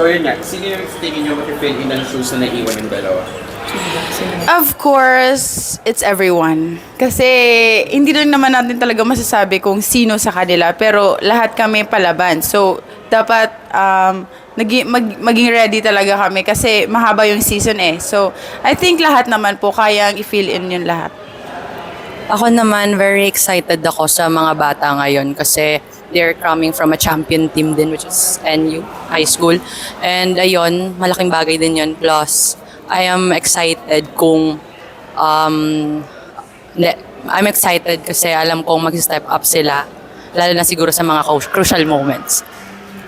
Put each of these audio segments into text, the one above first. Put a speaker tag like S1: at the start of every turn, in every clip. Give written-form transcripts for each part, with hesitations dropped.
S1: So yun nga, sino yung tingin nyo mag-fill in ng shoes na naiwan yung dalawa?
S2: Of course, it's everyone. Kasi hindi rin naman natin talaga masasabi kung sino sa kanila, pero lahat kami palaban. So, dapat maging ready talaga kami kasi mahaba yung season eh. So, I think lahat naman po kayang i-fill in yun lahat.
S3: Ako naman, very excited ako sa mga bata ngayon kasi they're coming from a champion team din, which is NU High School. And ayun, malaking bagay din yun. Plus, I am excited I'm excited kasi alam kong mag-step up sila, lalo na siguro sa mga crucial moments.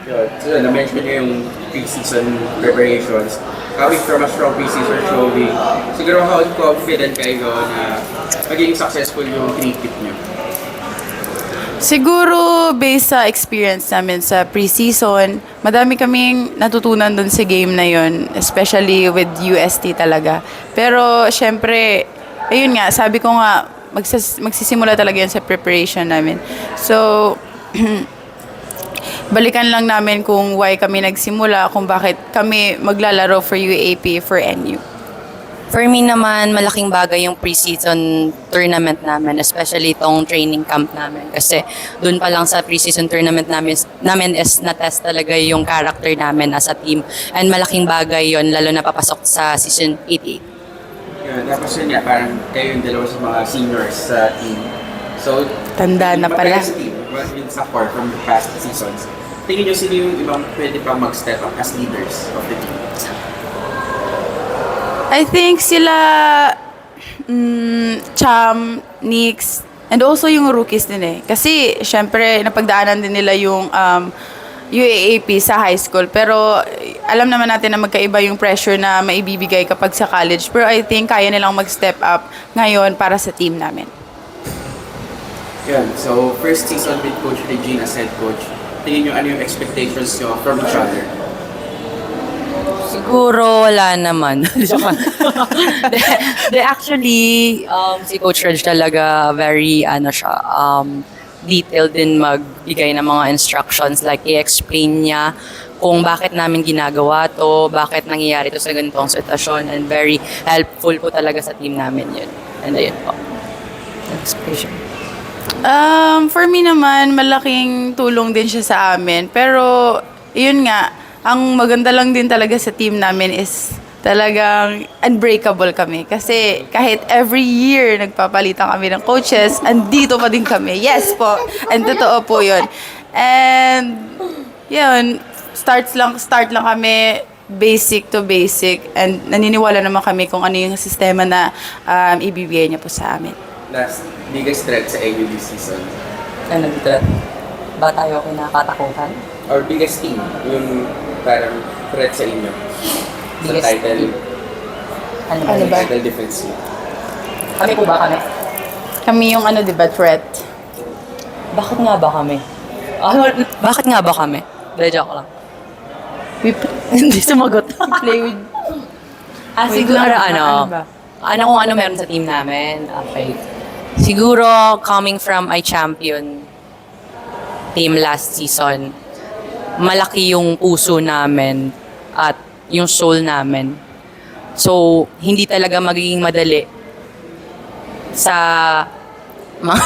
S1: Yun. So na-mention nyo yung pre-season preparations. Coming from a strong pre-season showing, siguro how confident kayo na magiging successful yung trip nyo?
S2: Siguro, based sa experience namin sa pre-season, madami kaming natutunan dun sa game na yun, especially with UST talaga. Pero, syempre, ayun nga, sabi ko nga, magsisimula talaga yan sa preparation namin. So, balikan lang namin kung why kami nagsimula, kung bakit kami maglalaro for UAP, for NU.
S3: For me naman, malaking bagay yung pre-season tournament namin, especially itong training camp namin. Kasi dun pa lang sa pre-season tournament namin is na-test talaga yung character namin as a team. And malaking bagay yon lalo na papasok sa season 88.
S1: Yun, tapos yun nga, parang kayo yung dalawa sa mga seniors sa team. So,
S2: Tanda na pala.
S1: Sa team, yung support from the past seasons. Tingin nyo sino yung ibang pwede pang mag-step up as leaders of the team?
S2: I think sila, Cham, Nix, and also yung rookies din eh. Kasi, syempre, napagdaanan din nila yung UAAP sa high school. Pero, alam naman natin na magkaiba yung pressure na maibibigay kapag sa college. Pero I think kaya nilang mag-step up ngayon para sa team namin.
S1: Yun, so first season with Coach Regine as head coach. Tingin nyo ano yung expectations nyo from each other?
S3: Siguro wala naman. Actually, si Coach Reg talaga very detailed din magbigay ng mga instructions, like i-explain niya kung bakit namin ginagawa to, bakit nangyayari to sa ganitong sitwasyon, and very helpful po talaga sa team namin yun. And ayun po. Explanation.
S2: For me naman, malaking tulong din siya sa amin. Pero, yun nga, ang maganda lang din talaga sa team namin is talagang unbreakable kami. Kasi kahit every year nagpapalitan kami ng coaches, andito pa din kami. Yes po. And totoo po yun. And, yun, start lang kami basic to basic. And naniniwala naman kami kung ano yung sistema na ibibigay niya po sa amin.
S1: Last biggest threat sa AU this season?
S3: Ano dito? Ba tayo kinakatakutan?
S1: Or biggest team? Yung parang threat sa inyo? Sa
S3: Biggest
S1: title?
S3: team? Ano
S2: Ano ba?
S1: Title defense nyo?
S3: Kami po ba kami?
S2: Kami yung diba, threat.
S3: Bakit nga ba kami? Bakit nga ba kami? Joke lang. Hindi sumagot.
S2: Play with...
S3: Siguro
S2: ano ba?
S3: kung ano meron sa team namin. Okay. Siguro coming from a champion team last season, malaki yung puso namin at yung soul namin. So, hindi talaga magiging madali sa mga...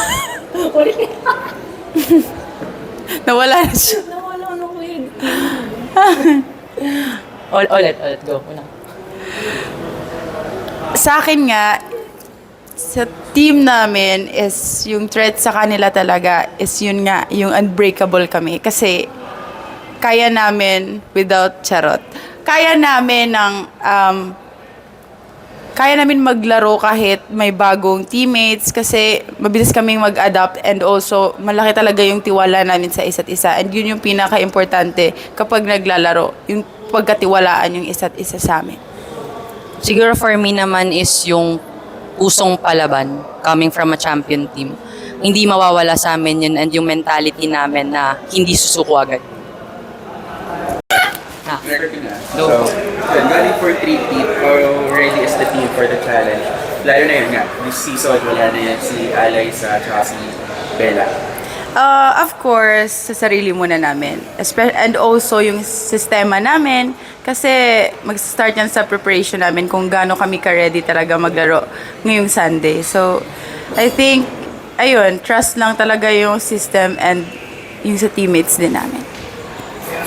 S2: Nawala na siya.
S3: Nawala na ko yun. Ulit, go. Una.
S2: Sa akin nga, sa team namin is yung threat sa kanila talaga is yun nga, yung unbreakable kami. Kasi kaya namin without charot. Kaya namin maglaro kahit may bagong teammates kasi mabilis kaming mag-adapt and also malaki talaga yung tiwala namin sa isa't isa. And yun yung pinaka-importante kapag naglalaro, yung pagkatiwalaan yung isa't isa sa amin.
S3: Siguro for me naman is yung pusong palaban coming from a champion team. Hindi mawawala sa amin yun and yung mentality namin na hindi susuko agad.
S1: Record ko na. So, yun, galing for 3-peat, how ready is the team for the challenge? Lalo na yun nga, this season, wala na yan si Alay sa tsaka si Bella.
S2: Of course, sa sarili muna namin. And also yung sistema namin. Kasi mag-start yan sa preparation namin kung gaano kami ka-ready talaga maglaro ngayong Sunday. So, I think, ayun, trust lang talaga yung system and yung sa teammates din namin.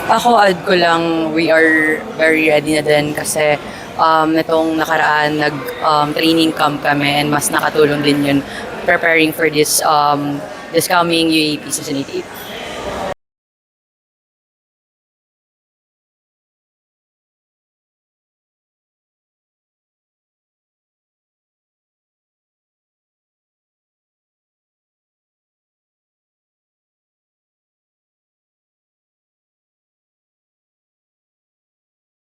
S3: Ako, add ko lang, we are very ready na din kasi netong nakaraan, training camp kami and mas nakatulong din yun preparing for this coming UAP Season 88.